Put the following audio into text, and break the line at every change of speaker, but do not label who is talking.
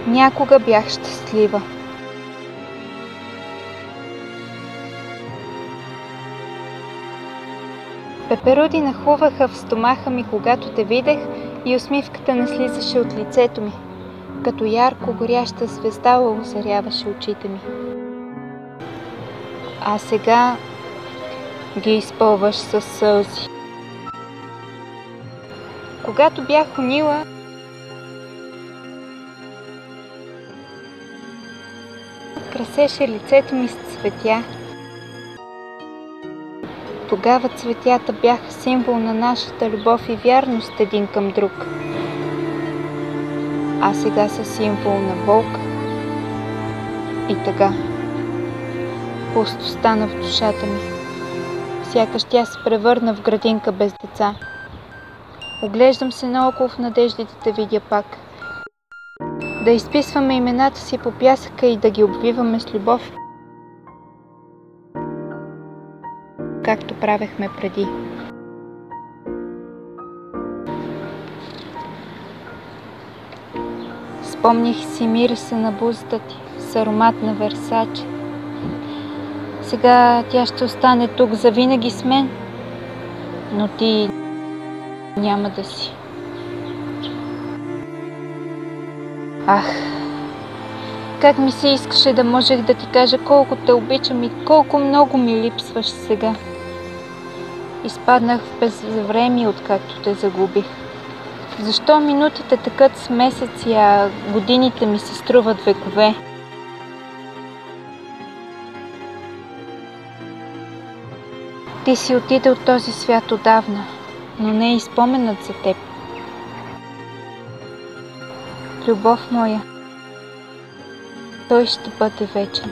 Някога бях щастлива. Пеперуди нахлуваха в стомаха ми, когато те видях, и усмивката не слизаше от лицето ми. Като ярко горяща звезда озаряваше очите ми. А сега ги изпълваш със сълзи. Когато бях унила, красеше лицето ми с цветя. Тогава цветята бяха символ на нашата любов и вярност един към друг. А сега са символ на болка и тъга. Пусто стана в душата ми. Сякаш тя се превърна в градинка без деца. Оглеждам се наоколо в надежда да те видя пак. Да изписваме имената си по пясъка и да ги обвиваме с любов, както правехме преди. Спомних си мириса на бузата ти с аромат на Версаче. Сега тя ще остане тук завинаги с мен, но ти няма да си. Ах, как ми се искаше да можех да ти кажа колко те обичам и колко много ми липсваш сега. Изпаднах в безвремие, откакто те загубих. Защо минутите текат с месеци, а годините ми се струват векове? Ти си отиде от този свят отдавна, но не е и споменът за теб. Любов моя, той ще бъде вечен.